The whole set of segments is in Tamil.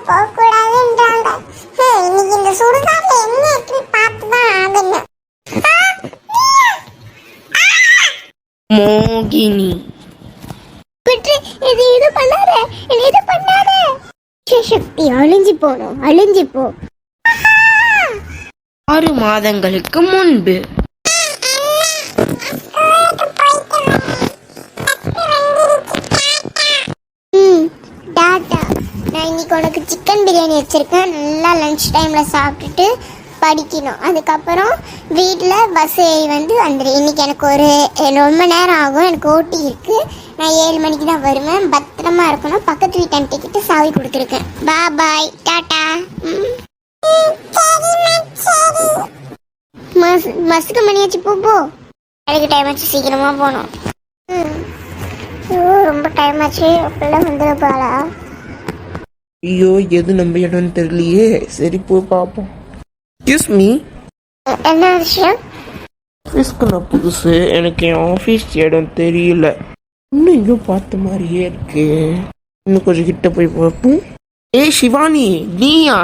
போக கூடாதுன்றாங்க. இன்னைக்கு இந்த சுடுகாட்டுல என்ன எப்படி பார்த்துதான் ஆகணும். மோகினி விட்டு இது பண்ணாத, இது பண்ணாத. சக்தி அழிஞ்சு போகணும், அழிஞ்சு போ. 6 மாதங்களுக்கு முன்பு டாட்டா. நான் இன்னைக்கு உனக்கு சிக்கன் பிரியாணி வச்சிருக்கேன். நல்லா லஞ்ச் டைம்ல சாப்பிட்டுட்டு படிக்கணும். அதுக்கப்புறம் வீட்டில் பஸ் ஏறி வந்து வந்துடு. இன்னைக்கு எனக்கு ரொம்ப நேரம் ஆகும், எனக்கு ஓட்டி இருக்கு. நான் 7 மணிக்கு தான் வருவேன். பத்திரமா இருக்கணும். பக்கத்து வீட்டு ஆண்டிக்கிட்ட சாவி கொடுத்துருக்கேன். பாய் டாட்டா. பஸ்ஸுக்கு மணியாச்சு போ. அதுக்கு டைம் ஆச்சு, சீக்கிரமா போகணும். ரொம்ப டைம் ஆச்சு. அப்பெல்லாம் வந்துடுப்பாளா? ஐயோ, எது நம்ம இடம்னு தெரியலையே. சரி போய் பார்ப்போம். Excuse me. என்ன விஷயம்? ஆஃபீஸ்க்கு நான் புதுசு, எனக்கு என் ஆஃபீஸ் இடம் தெரியல. இன்னும் இங்கே பார்த்த மாதிரியே இருக்கு. இன்னும் கொஞ்சம் கிட்ட போய் பார்ப்போம். ஏய் சிவானி, நீயா?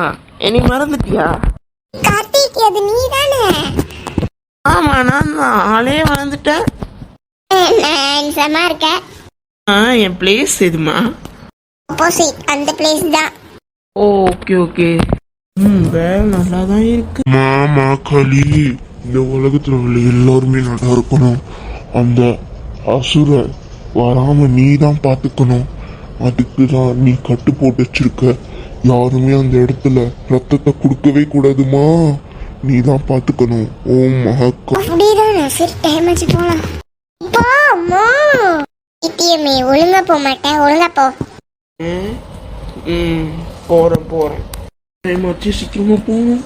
என்னை மறந்துட்டியா? கார்த்திக், அது நீ தானே? ஆமா, நான் தான். ஆளே மறந்துட்டேன். நான் இருக்கேன். என் பிளேஸ் எதுமா? ஆப்போசிட் அந்த பிளேஸ் தான். Okay okay. வேலை நல்லா தான் இருக்கு. மாமா களி, இந்த உலகத்துல உள்ள எல்லாருமே நல்லா இருக்கணும். அந்த அசுர வராம நீ தான் பாத்துக்கணும். அதுக்கு தான் நீ கட்டு போட்டு வச்சிருக்க. யாருமே அந்த இடத்துல ரத்தத்தை கொடுக்கவே கூடாதுமா. நீ தான் பாத்துக்கணும். ஓம் மகாக்கா. அப்படிதானே? சரி, டைம் ஆச்சு, போலாம். போமா இட்டியமே. ஒழுங்கா போக மாட்டேன். ஒழுங்கா போ. போறேன். டைம் ஆச்சு, சீக்கிரமா போகணும்.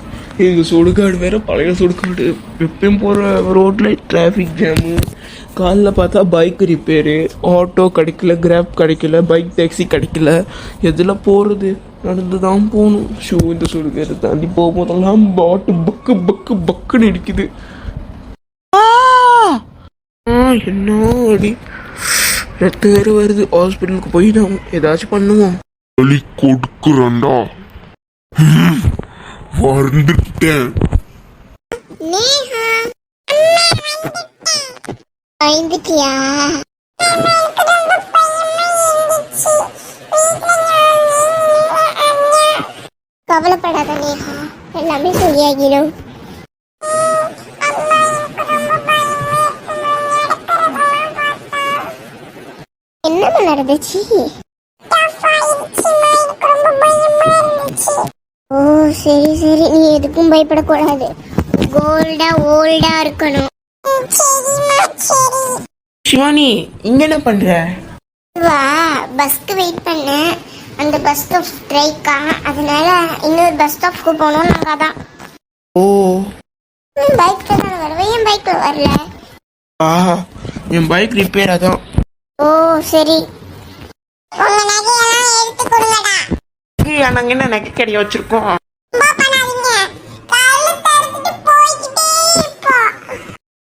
எங்க சுடுகாடு வேற பழைய சுடுகாடு. எப்பயும் போற ரோட்ல டிராஃபிக் ஜாமு. காலைல பார்த்தா பைக் ரிப்பேரு, ஆட்டோ கிடைக்கல, கிராப் கிடைக்கல, பைக் டாக்ஸி கிடைக்கல. எதில் போகிறது? நடந்து தான் போகணும். ஷூ, இந்த சுடுகாடு தாண்டி போகும்போதெல்லாம் பாட்டு பக்கு பக்கு பக்குன்னு இடிக்குது. என்ன அடி ரத்த வேறு வருது. ஹாஸ்பிட்டலுக்கு போய் நான் ஏதாச்சும் பண்ணுவோம். களி கொடுக்குறேன்டா. வந்துட்டேன். பயந்துட்டியா? கவலைப்படாத நேஹா, எல்லாமே சரியாகிடும். என்னமா நடந்துச்சு? ஓ சரி சரி, நீ எதுக்கும் பயப்படக்கூடாது. கோல்டா ஓல்டா இருக்கணும். சிவானி, இங்க என்ன பண்ற? வா, பஸ்க்கு வெயிட் பண்ண. அந்த பஸ் ஸ்டாப் ஸ்ட்ரைக்கா, அதனால இன்னொரு பஸ் ஸ்டாப்க்கு போகணும். நாங்க அதான். ஓ, பைக்ல தான் வருவேன். என் பைக்ல வரல. என் பைக் ரிப்பேர். அதான். ஓ சரி, உங்க நகையெல்லாம் எடுத்து கொடுங்கடா. நாங்க என்ன நகை கடையை வச்சிருக்கோம்.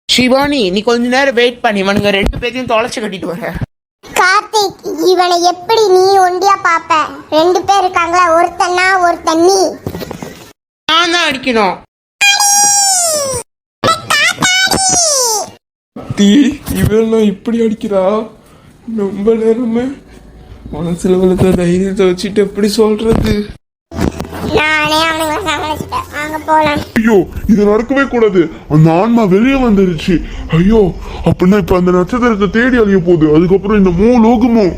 சிவானி, நீ கொஞ்ச நேரம் வெயிட் பண்ணி இவனுங்க 2 பேரையும் தொலைச்சு கட்டிட்டு வர. கார்த்திக், இவனை எப்படி நீ ஒண்டியா பாப்ப? 2 பேர் இருக்காங்களா, ஒருத்தன்னா ஒருத்தன் நீ. நான் தான் அடிக்கணும். இவெல்லாம் இப்படி அடிக்கிறா? ரொம்ப நேரமே மனசுல வளர்த்த தைரியத்தை வச்சுட்டு எப்படி சொல்றது? நானே அவனுங்களை சமாளிச்சிட்டேன். வாங்க போலாம். ஐயோ, இது நடக்கவே கூடாது. அந்த ஆன்மா வெளியே வந்துருச்சு. ஐயோ, அப்படின்னா இப்ப அந்த நட்சத்திரத்தை தேடி அழிய போகுது. அதுக்கப்புறம் இந்த லோகமும்.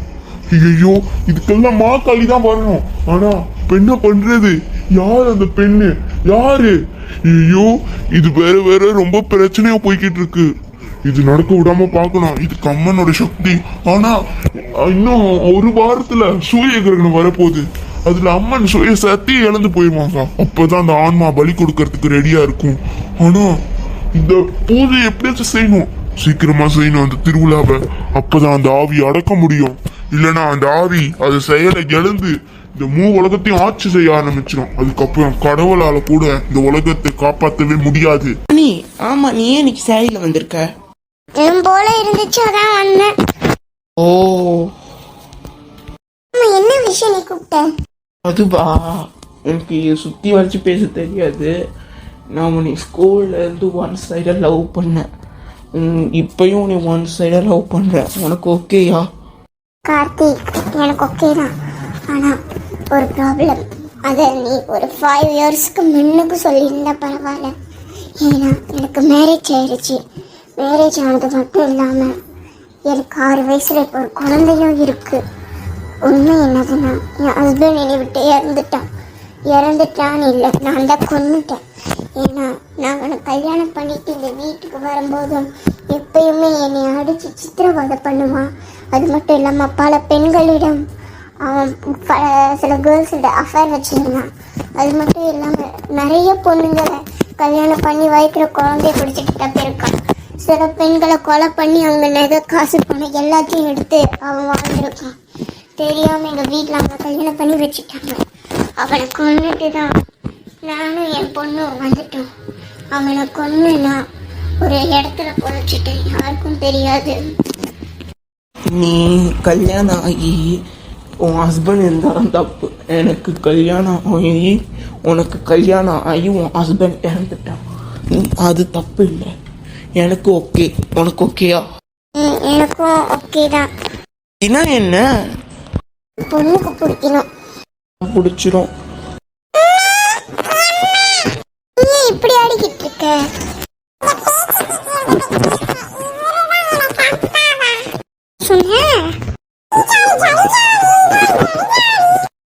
ஐயோ, இதுக்கெல்லாம் மாக்காளி தான் வரணும். ஆனா இப்ப என்ன பண்றது? யார் அந்த பெண்ணு? யாரு? ஐயோ, இது வேற ரொம்ப பிரச்சனையா போய்கிட்டு இருக்கு. இது நடக்க விடாம பாக்கணும். இது கம்மனோட சக்தி. ஆனா இன்னும் 1 வாரத்துல சூரிய கிரகணம் வரப்போகுது. அதுல அம்மன் சுய சக்தி இழந்து போயிருவாங்க. அப்பதான் அந்த ஆன்மா பலி கொடுக்கறதுக்கு ரெடியா இருக்கும். ஆனா இந்த பூஜை எப்படியாச்சும் செய்யணும். சீக்கிரமா செய்யணும் அந்த திருவிழாவை. அப்பதான் அந்த ஆவி அடக்க முடியும். இல்லைன்னா அந்த ஆவி அது செயலை இழந்து இந்த உலகத்தையும் ஆட்சி செய்ய ஆரம்பிச்சிடும். அதுக்கப்புறம் கடவுளால கூட இந்த உலகத்தை காப்பாற்றவே முடியாது. ஆமா, நீ ஏன் இன்னைக்கு சாரியில வந்திருக்க? போல இருந்துச்சு, அதான் வந்தேன். ஓ, என்ன விஷயம் நீ கூப்பிட்ட? அதுவா, எனக்கு சுற்றி வளைச்சு பேச தெரியாது. நான் உன்னை ஸ்கூல்லேருந்து ஒன் சைடாக லவ் பண்ணேன். இப்பயும் உன்னை ஒன் சைடாக லவ் பண்ணுறேன். உனக்கு ஓகேயா? கார்த்திக், எனக்கு ஓகே தான். ஆனால் ஒரு ப்ராப்ளம். அதை நீ ஒரு 5 இயர்ஸ்க்கு முன்னுக்கு சொல்லியிருந்தா பரவாயில்ல. ஏன்னா எனக்கு மேரேஜ் ஆயிடுச்சு. மேரேஜ் ஆனது மட்டும் இல்லாமல் எனக்கு 6 வயசில் இப்போ ஒரு குழந்தையும் இருக்குது. உண்மை என்னதுன்னா, என் ஹஸ்பண்ட் என்னை விட்டு இறந்துட்டான்னு இல்லை, நான் தான் கொன்னுட்டேன். ஏன்னா நான் அவனை கல்யாணம் பண்ணிட்டு இந்த வீட்டுக்கு வரும்போதும் எப்பயுமே என்னை அடித்து சித்திரவதை பண்ணுவான். அது மட்டும் இல்லாமல் பல பெண்களிடம் அவன் சில கேர்ள்ஸோட அஃபேர் வச்சுருந்தான். அது மட்டும் இல்லாமல் நிறைய பொண்ணுங்களை கல்யாணம் பண்ணி வயிற்றுல குழந்தைய பிடிச்சிட்டு தப்பிருக்கான். சில பெண்களை கொலை பண்ணி அவங்க நகை காசு பணம் எல்லாத்தையும் எடுத்து அவன் வாழ்ந்துருக்கான். தெரியாமல் எங்கள் வீட்டில் அவனை கல்யாணம் பண்ணி வச்சுட்டாங்க. அவனை கொண்டுட்டு தான் நானும் என் பொண்ணும் வந்துட்டோம். அவனை கொண்டு நான் ஒரு இடத்துல பொழைச்சிட்டேன், யாருக்கும் தெரியாது. நீ கல்யாணம் ஆகி உன் ஹஸ்பண்ட் இருந்தாலும் தப்பு. எனக்கு கல்யாணம் ஆகி உனக்கு கல்யாணம் ஆகி உன் ஹஸ்பண்ட் இறந்துட்டான், அது தப்பு இல்லை. எனக்கு ஓகே. உனக்கு ஓகேயா? எனக்கும் ஓகே தான். என்ன பொண்ணுக்கு பிடிக்கணும். பிடிச்சிரும். இப்படி ஆடிக்கிட்டு இருக்க?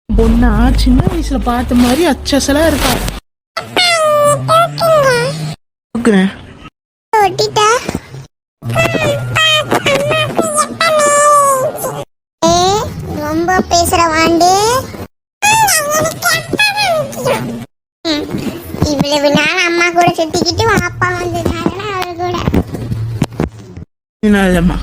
பொண்ணா சின்ன வயசுல பார்த்த மாதிரி அச்சசலா இருக்கா. ரொம்ப பேசுற வாண்டு. இவ்வளவு நாள் அம்மா கூட சுத்திக்கிட்டு உன் அப்பா வந்ததுனால அவரு கூட என்னம்மா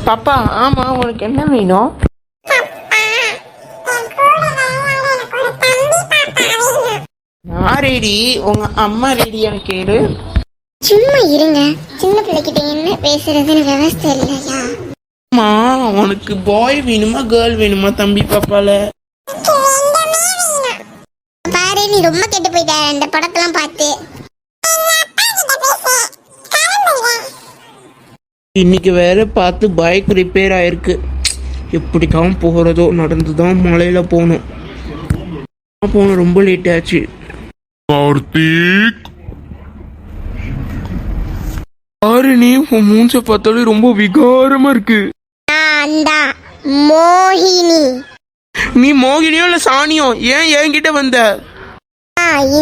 பாப்பா ஆமா உனக்கு என்ன வேணும்? நான் ரெடி, உங்க அம்மா ரெடியான்னு கேளு. சும்மா இருங்க, சின்ன பிள்ளைகிட்ட என்ன பேசுறதுன்னு விவசாயம் இல்லையா? அம்மா உனக்கு பாய் வேணுமா கேர்ள் வேணுமா தம்பி பாப்பால? பாரு நீ ரொம்ப கெட்டு போயிட்ட இந்த படத்தெல்லாம் பார்த்து. இன்னைக்கு வேற பார்த்து பைக் ரிப்பேர் ஆயிருக்கு. எப்படி தான் போகிறதோ, நடந்து தான் மலையில் போகணும். ரொம்ப லேட் ஆச்சு. கார்த்திக், பாரு நீ உன் மூஞ்ச பார்த்தாலே ரொம்ப விகாரமா இருக்கு. நான் தான் மோகினி. நீ மோகினியோ இல்ல சாணியோ? ஏன் என்கிட்ட வந்த?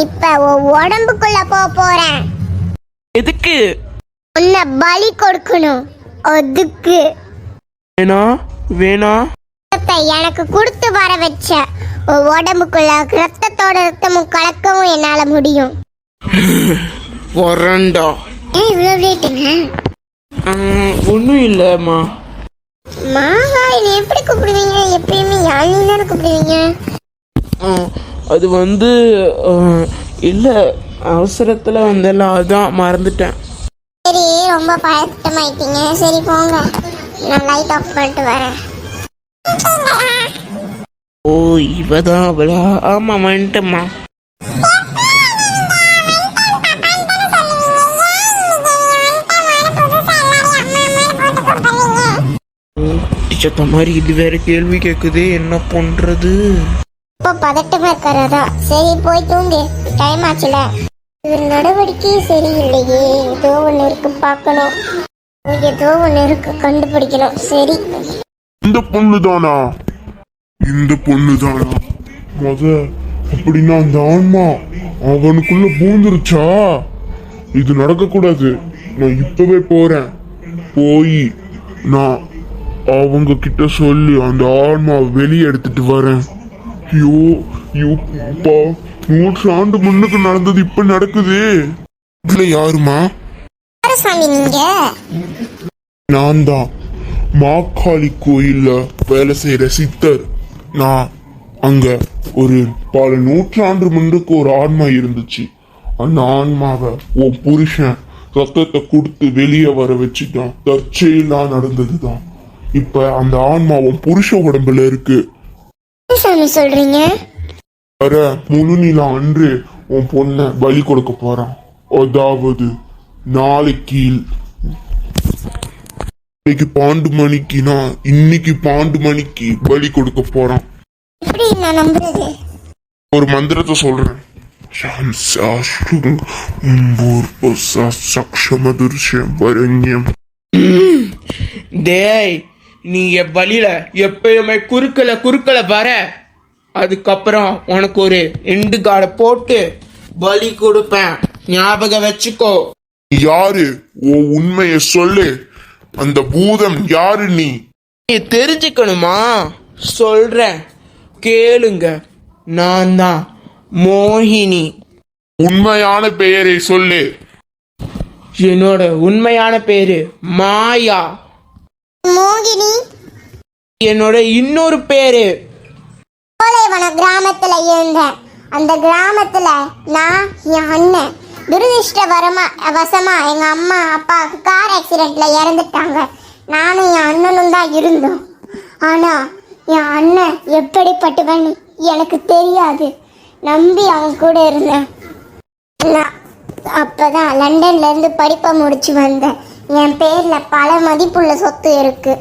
இப்ப உன் உடம்புக்குள்ள போறேன். எதுக்கு? உன்னை பலி கொடுக்கணும். அதுக்கு வேணா வேணா எனக்கு கொடுத்து வர வச்ச உன் உடம்புக்குள்ள ரத்தத்தோட ரத்தமும் கலக்கவும் என்னால முடியும். வரண்டா. ஏன் இவ்வளவு லேட்டுங்க? ஒன்றும் இல்லைம்மா. மாவா என்னை எப்படி கூப்பிடுவீங்க? எப்பயுமே யாழின்னு தானே கூப்பிடுவீங்க. அது வந்து இல்லை, அவசரத்தில் வந்தல, அதான் மறந்துட்டேன். சரி, ரொம்ப பழக்கமாயிட்டீங்க. சரி போங்க, நான் லைட் ஆஃப் பண்ணிட்டு வரேன். ஓ இவதான் அவளா? ஆமா வந்துட்டம்மா. சத்த மாதிரி இது வேற கேள்வி கேக்குது, என்ன பண்றது? இப்போ பதட்டமா இருக்காரா? சரி போய் தூங்கு, டைம் ஆச்சுல. இவர் நடவடிக்கை சரியில்லையே, ஏதோ ஒண்ணு இருக்கு, பார்க்கணும். ஏதோ ஒண்ணு இருக்கு, கண்டுபிடிக்கணும். சரி, இந்த பொண்ணுதானா? இந்த பொண்ணுதானா? அப்படின்னா அந்த ஆன்மா அவனுக்குள்ள பூந்துருச்சா? இது நடக்க கூடாது. நான் இப்பவே போறேன். போய் நான் அவங்க கிட்ட சொல்லி அந்த ஆன்மா வெளியே எடுத்துட்டு வரேன். ஐயோ ஐயோப்பா, 100 ஆண்டு முன்னுக்கு நடந்தது இப்ப நடக்குது. இதுல யாருமா? சாமி நீங்க? நான் தான் மாக்காளி கோயில்ல வேலை செய்யற சித்தர். நான் அங்க ஒரு பல 100 ஆண்டு முன்னுக்கு ஒரு ஆன்மா இருந்துச்சு. அந்த ஆன்மாவை உன் புருஷன் ரத்தத்தை கொடுத்து வெளியே வர வச்சுட்டான். தற்செயலா நடந்ததுதான். இப்ப அந்த ஆன்மா உன் புருஷ உடம்புல இருக்கு. சாமி சொல்றீங்க? வர முழு நிலா அன்று உன் பொண்ண பலி கொடுக்க போறான். அதாவது நாளைக்கு பாண்டுமணிக்கு, நான் இன்னைக்கு பாண்டுமணிக்கு பலி கொடுக்க போறான். எப்படி நான் நம்புறது? ஒரு மந்திரத்தை சொல்றேன். டேய், நீங்க பலியில எப்பயுமே குறுக்கல வர, அதுக்கப்புறம் உனக்கு ஒரு எண்டு காடை போட்டு பலி கொடுப்பேன். ஞாபகம் வச்சுக்கோ. யாரு? உன் உண்மைய சொல்லு. அந்த பூதம் யாரு? நீ தெரிஞ்சுக்கணுமா? சொல்றேன் கேளுங்க. நான் தான் மோகினி. உண்மையான பெயரை சொல்லு. என்னோட உண்மையான பேரு மாயா. மோகினி என்னோட இன்னொரு பேரு. கோலைவன கிராமத்துல இருந்தேன். அந்த கிராமத்துல நான், என் அண்ணன் வசமா எங்க அம்மா அப்பா கார் ஆக்சிடென்ட்ல இறந்துட்டாங்க. நானும் என் அண்ணனும் தான் இருந்தோம். ஆனா என் அண்ணன் எப்படிப்பட்டவன்னு எனக்கு தெரியாது. நம்பி அவன் கூட இருந்தேன். நான் அப்பதான் லண்டன்ல இருந்து படிப்பை முடிச்சு வந்தேன். என் பேர்ல பல மதிப்புள்ள சொத்து இருக்கு.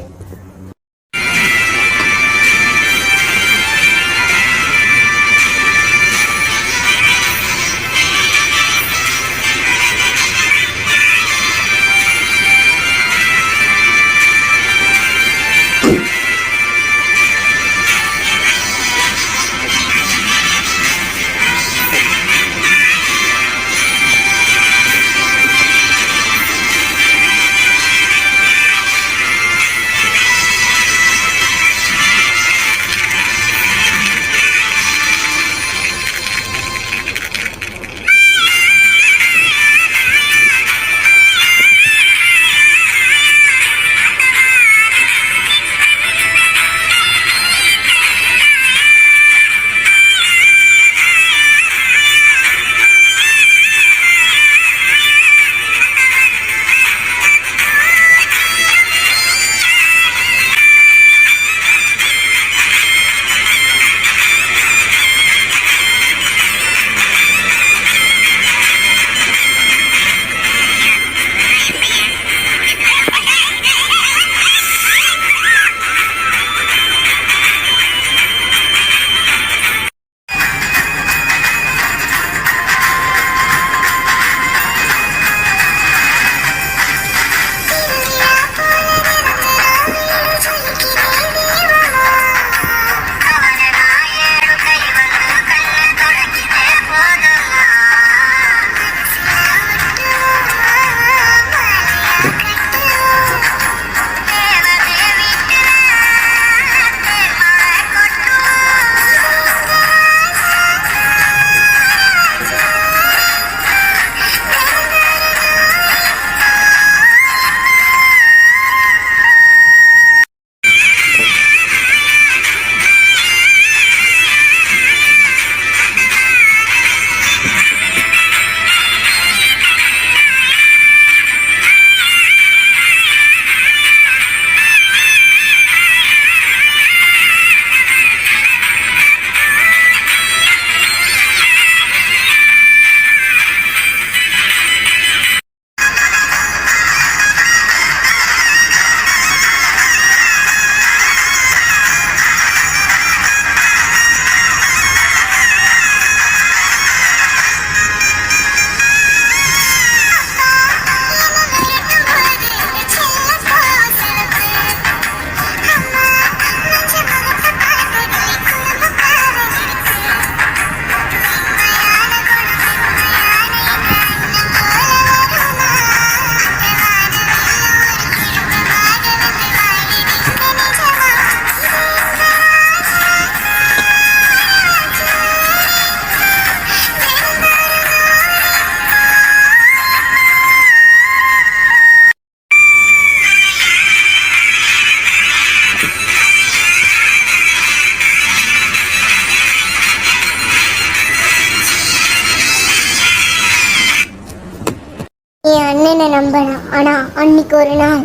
என் அண்ணனை நம்பலாம். ஆனா அன்னைக்கு ஒரு நாள்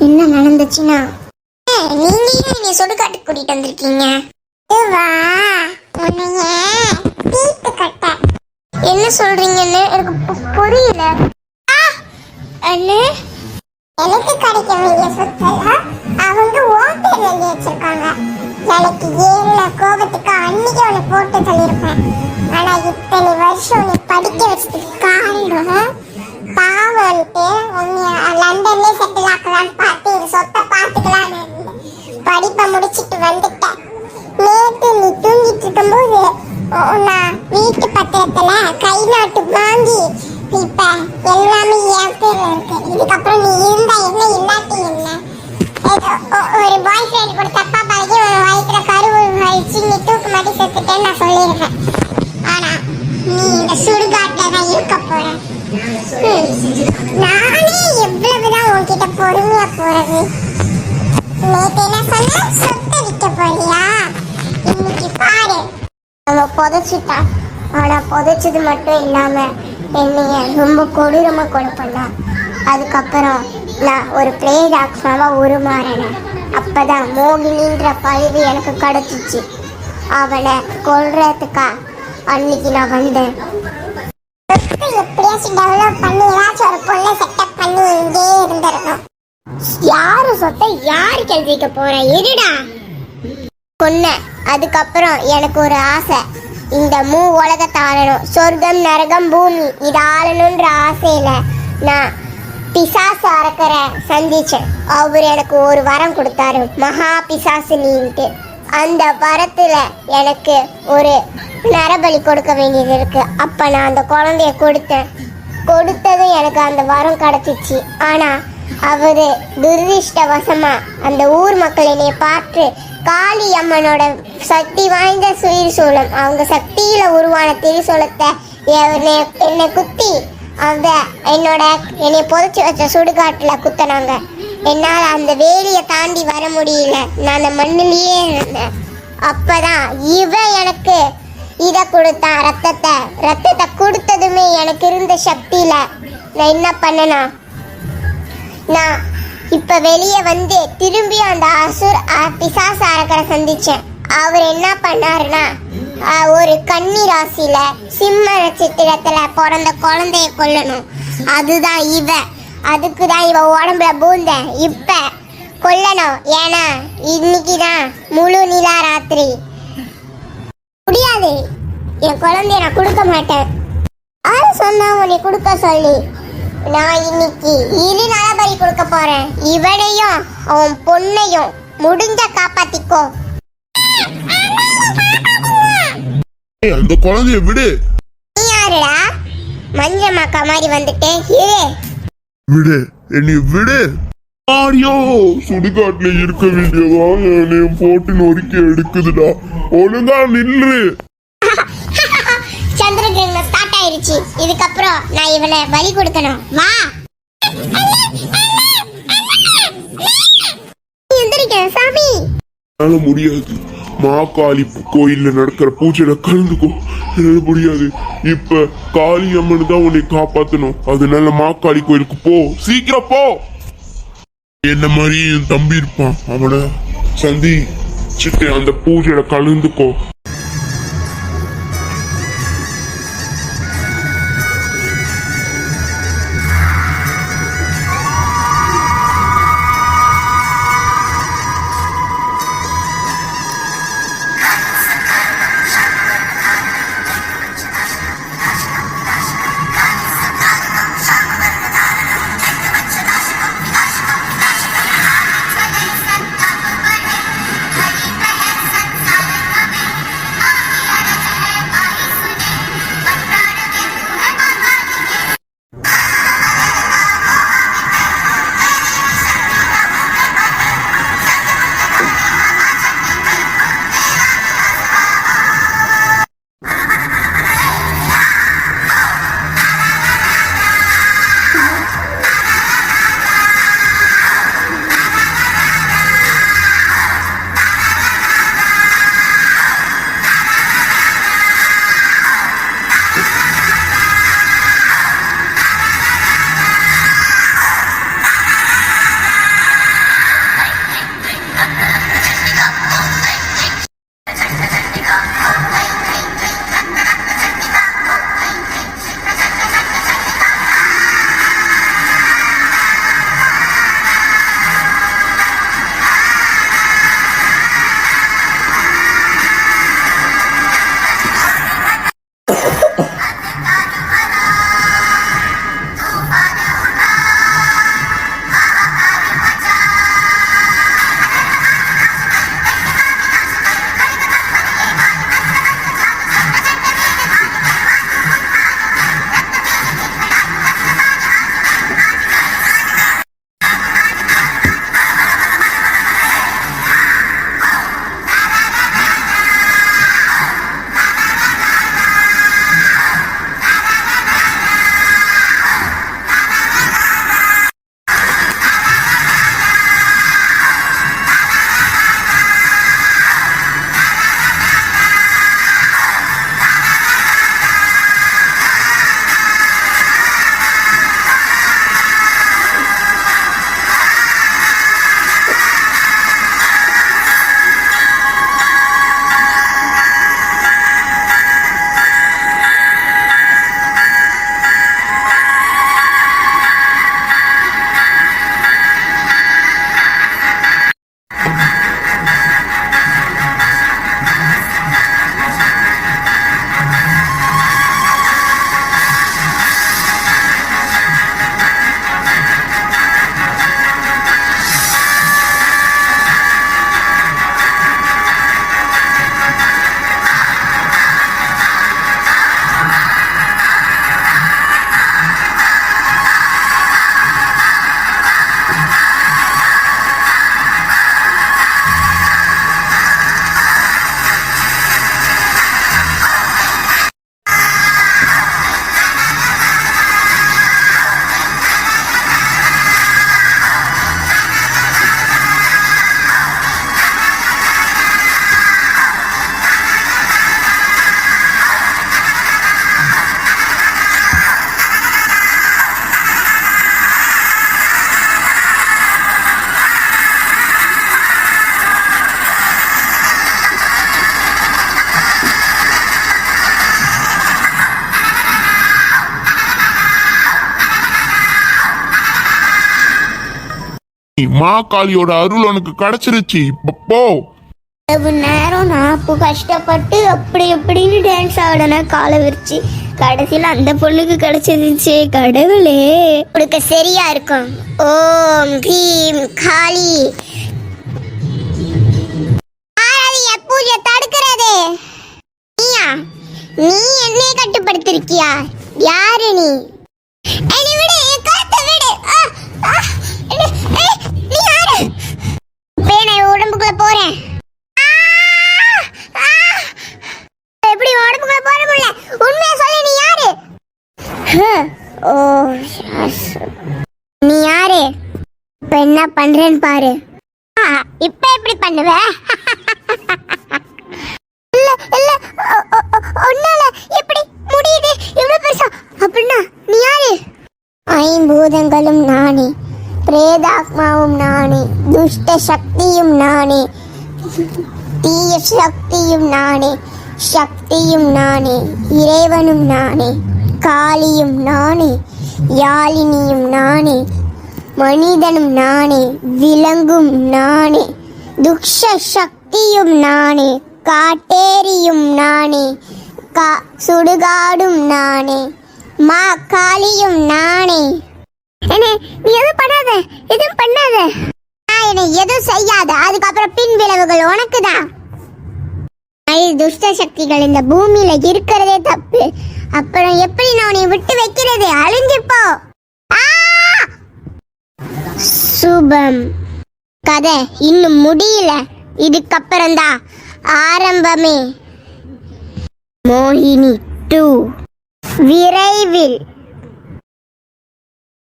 என்ன நடந்துச்சுன்னா, நீங்க ஏன் என்னை சுடுகாட்டு கூட்டிட்டு வந்திருக்கீங்க? இதுவா உன்னைய தீட்டு கட்ட. என்ன சொல்றீங்கன்னு எனக்கு புரியல. அண்ணே, எனக்கு கிடைக்க வேண்டிய சொத்தெல்லாம் அவங்க ஓட்டர் எழுதி வச்சிருக்காங்க. எனக்கு ஏழு கோபத்துக்கு அன்னைக்கு உன்னை போட்டு சொல்லியிருப்பேன். ஆனா இத்தனை வருஷம் உன்னை படிக்க வச்சதுக்கு காரணம் பாவன்ட்டு உன்னை லண்டன்ல செட்டில் ஆக்கலான்னு பார்த்து சொத்தை பார்த்துக்கலான்னு படிப்பை முடிச்சிட்டு வந்துட்டேன். நேற்று நீ தூங்கிட்டு இருக்கும்போது நான் வீட்டு பத்திரத்துல கை நாட்டு வாங்கி இப்ப எல்லாமே என் பேர்ல இருக்கு. இதுக்கப்புறம் நீ இருந்தா என்ன இல்லாட்டி என்ன? ஒரு பாய் ஃப்ரெண்ட் கூட தப்பா பழகி உன் வயிற்றுல கருவு வச்சு நீ தூக்கு மாட்டி செத்துட்டேன்னு நான் சொல்லியிருக்கேன். ஆனா நீ இந்த சுடுகாட்டுல தான் இருக்க போற. நானே எவ்வளவுதான் உன்கிட்ட பொறுமையா போறது. நேற்று என்ன சொன்ன, சொத்தை விற்க போறியா? இன்னைக்கு பாரு. அவன் புதைச்சிட்டா. ஆனா புதைச்சது மட்டும் இல்லாம என்னைய ரொம்ப கொடூரமா கொலை பண்ணா. அதுக்கப்புறம் நான் ஒரு பிளே டாக்டராவா உருமாறினேன். அப்பதான் மோகினின்ற பழிவு எனக்கு கிடைச்சிச்சு. அவனை கொல்றதுக்கா அன்னைக்கு நான் வந்தேன். எப்படியாச்சும் டெவலப் பண்ணி ஏதாச்சும் ஒரு பொண்ணை செட்டப் பண்ணி இங்கே இருந்துடணும். யாரு சொத்தை யாருக்கு எழுதிக்க போற? இருடா கொன்ன. அதுக்கப்புறம் எனக்கு ஒரு ஆசை, இந்த உலகத்தை ஆளணும். சொர்க்கம் நரகம் பூமி இது ஆளணுன்ற ஆசையில நான் பிசாசு அரக்கரை சந்திச்சேன். அவர் எனக்கு ஒரு வரம் கொடுத்தாரு, மகா பிசாசினின்ட்டு. அந்த வரத்துல எனக்கு ஒரு நரபலி கொடுக்க வேண்டியது இருக்கு. அப்ப நான் அந்த குழந்தைய கொடுத்ததும் எனக்கு அந்த வரம் கிடைச்சிச்சு. ஆனா அவரு துரதிருஷ்டவசமா அந்த ஊர் மக்கள் என்னைய பார்த்து காளி அம்மனோட சக்தி வாய்ந்த திரிசூலம், அவங்க சக்தியில உருவான திரிசூலத்தை என்னை குத்தி என்னை புதைச்சி வச்ச சுடுகாட்டுல குத்தினாங்க. என்னால் அந்த வேலியை தாண்டி வர முடியல. நான் அந்த மண்ணிலேயே இருந்தேன். அப்பதான் இவன் எனக்கு இதை கொடுத்தான், ரத்தத்தை கொடுத்ததுமே எனக்கு இருந்த சக்தியில நான் என்ன பண்ணனா, நான் இப்ப வெளியே வந்து திரும்பி அந்த பிசாசு அரக்கரை சந்திச்சேன். அவர் என்ன பண்ணாருன்னா, ஒரு கன்னி ராசியில சிம்ம நட்சத்திரத்துல பிறந்த குழந்தைய கொல்லணும். அதுதான் அதுக்குதான் இவ உடம்புல பூந்த இப்ப கொல்லணும். ஏன்னா இன்னைக்குதான் முழு நிலா ராத்திரி. முடியாது, என் குழந்தைய நான் கொடுக்க மாட்டேன். யாரு சொன்னா உன்னை கொடுக்க சொல்லி? நான் இன்னைக்கு இரு நலபலி கொடுக்க போறேன். இவனையும் அவன் பொண்ணையும் முடிஞ்ச காப்பாத்திக்கோ. அந்த குழந்தைய விடு. நீ யாருடா? மஞ்ச மக்கா மாதிரி வந்துட்டு விடு, என்னை விடு. ஆடியோ சுடுகாட்டுல இருக்க வேண்டியதா என்னையும் போட்டு நொறுக்கி எடுக்குதுடா. ஒழுங்கா நில்லு. சந்திரகிரகணம் ஸ்டார்ட் ஆயிருச்சு. இதுக்கப்புறம் நான் இவனை பலி கொடுக்கணும். வா. எந்திரிக்க சாமி. என்னால முடியாது. மாகாளி கோயில்ல நடக்கிற பூஜையில கலந்துக்கோ. என்னால முடியாது. இப்ப காளி அம்மனு தான் உன்னை காப்பாத்தணும். அதனால மாகாளி கோயிலுக்கு போ, சீக்கிரம் போ. என்ன மாதிரி என் தம்பி இருப்பான், அவனை சந்திச்சுட்டு அந்த பூஜையில கலந்துக்கோ. மா காளியோட அருள் உனக்கு கிடைச்சிருச்சு இப்ப போ. இவ்வளவு நேரம் நான் அப்போ கஷ்டப்பட்டு அப்படி எப்படின்னு டான்ஸ் ஆடின காலை விரிச்சு கடைசியில் அந்த பொண்ணுக்கு கிடைச்சிருச்சு. கடவுளே உனக்கு சரியா இருக்கும். ஓம் ஹீம் காளி. பூஜை தடுக்கிறது நீயா? நீ என்னை கட்டுப்படுத்திருக்கியா? யாரு நீ? என்னை விடு, என் கருத்தை விடு. நீ யாரு? இப்ப நான் உடம்புக்குள்ள போறேன். எப்படி உடம்புக்குள்ள போற முடியல? உண்மையா சொல்லு, நீ யாரு? ஓ, நீ யாரு? இப்ப என்ன பண்றேன்னு பாரு. இப்ப எப்படி பண்ணுவ? இல்ல இல்ல, ஒன்னால எப்படி முடியுது இவ்வளவு பெருசா? அப்படின்னா நீ யாரு? ஐம்பூதங்களும் நானே, பிரேதாத்மாவும் நானே, துஷ்ட சக்தியும் நானே, தீய சக்தியும் நானே, சக்தியும் நானே, இறைவனும் நானே, காளியும் நானே, யாழினியும் நானே, மனிதனும் நானே, விலங்கும் நானே, துக்ஷ சக்தியும் நானே, காட்டேரியும் நானே, சுடுகாடும் நானே, மா காளியும் நானே. என்ன நீ எதுவும் பண்ணாத, எதுவும் பண்ணாத. நான் என்னை எதுவும் செய்யாத. அதுக்கப்புறம் பின் விளைவுகள் உனக்கு தான். துஷ்ட சக்திகள் இந்த பூமியில இருக்கிறதே தப்பு. அப்புறம் எப்படி நான் உன்னை விட்டு வைக்கிறது? அழிஞ்சு போ. சுபம். கதை இன்னும் முடியல, இதுக்கப்புறம் தான் ஆரம்பமே. மோகினி 2 விரைவில்.